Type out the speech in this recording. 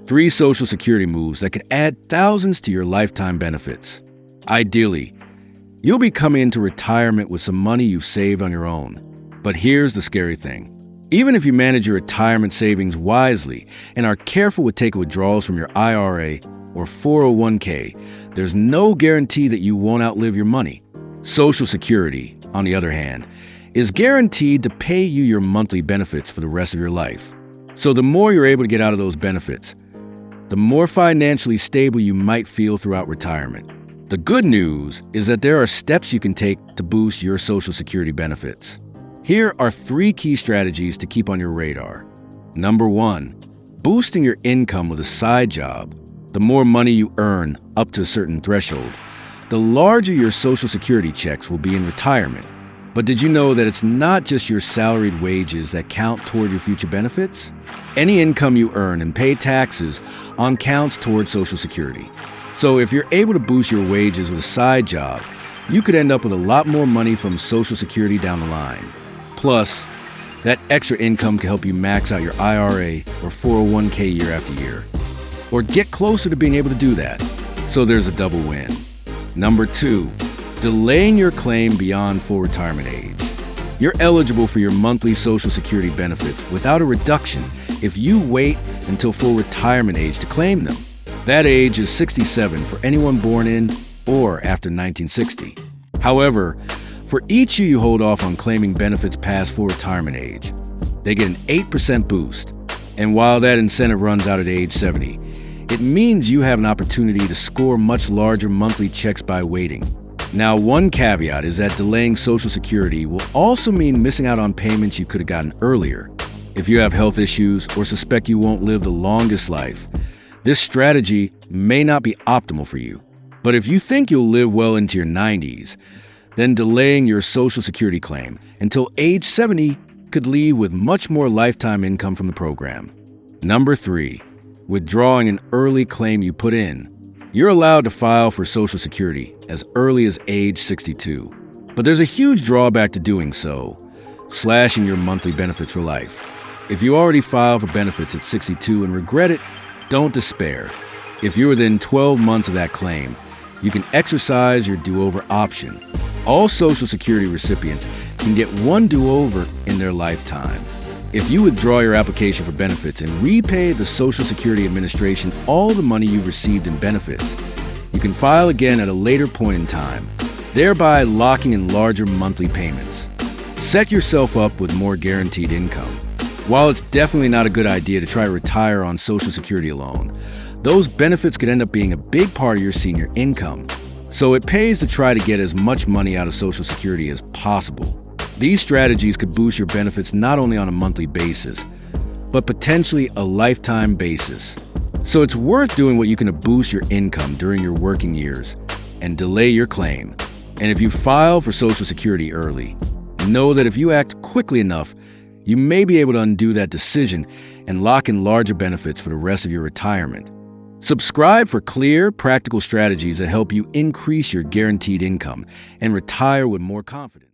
3 Social Security moves that could add thousands to your lifetime benefits. Ideally, you'll be coming into retirement with some money you've saved on your own. But here's the scary thing. Even if you manage your retirement savings wisely and are careful with taking withdrawals from your IRA or 401k, there's no guarantee that you won't outlive your money. Social Security, on the other hand, is guaranteed to pay you your monthly benefits for the rest of your life. So the more you're able to get out of those benefits, the more financially stable you might feel throughout retirement. The good news is that there are steps you can take to boost your Social Security benefits. Here are 3 key strategies to keep on your radar. Number 1, boosting your income with a side job. The more money you earn up to a certain threshold, the larger your Social Security checks will be in retirement. But did you know that it's not just your salaried wages that count toward your future benefits? Any income you earn and pay taxes on counts toward Social Security. So if you're able to boost your wages with a side job, you could end up with a lot more money from Social Security down the line. Plus, that extra income can help you max out your IRA or 401k year after year, or get closer to being able to do that. So there's a double win. Number 2, delaying your claim beyond full retirement age. You're eligible for your monthly Social Security benefits without a reduction if you wait until full retirement age to claim them. That age is 67 for anyone born in or after 1960. However, for each year you hold off on claiming benefits past full retirement age, they get an 8% boost. And while that incentive runs out at age 70, it means you have an opportunity to score much larger monthly checks by waiting. Now, one caveat is that delaying Social Security will also mean missing out on payments you could have gotten earlier. If you have health issues or suspect you won't live the longest life, this strategy may not be optimal for you. But if you think you'll live well into your 90s, then delaying your Social Security claim until age 70 could leave with much more lifetime income from the program. Number 3, withdrawing an early claim you put in. You're allowed to file for Social Security as early as age 62. But there's a huge drawback to doing so, slashing your monthly benefits for life. If you already filed for benefits at 62 and regret it, don't despair. If you're within 12 months of that claim, you can exercise your do-over option. All Social Security recipients can get one do-over in their lifetime. If you withdraw your application for benefits and repay the Social Security Administration all the money you received in benefits, you can file again at a later point in time, thereby locking in larger monthly payments. Set yourself up with more guaranteed income. While it's definitely not a good idea to try to retire on Social Security alone, those benefits could end up being a big part of your senior income. So it pays to try to get as much money out of Social Security as possible. These strategies could boost your benefits not only on a monthly basis, but potentially a lifetime basis. So it's worth doing what you can to boost your income during your working years and delay your claim. And if you file for Social Security early, know that if you act quickly enough, you may be able to undo that decision and lock in larger benefits for the rest of your retirement. Subscribe for clear, practical strategies that help you increase your guaranteed income and retire with more confidence.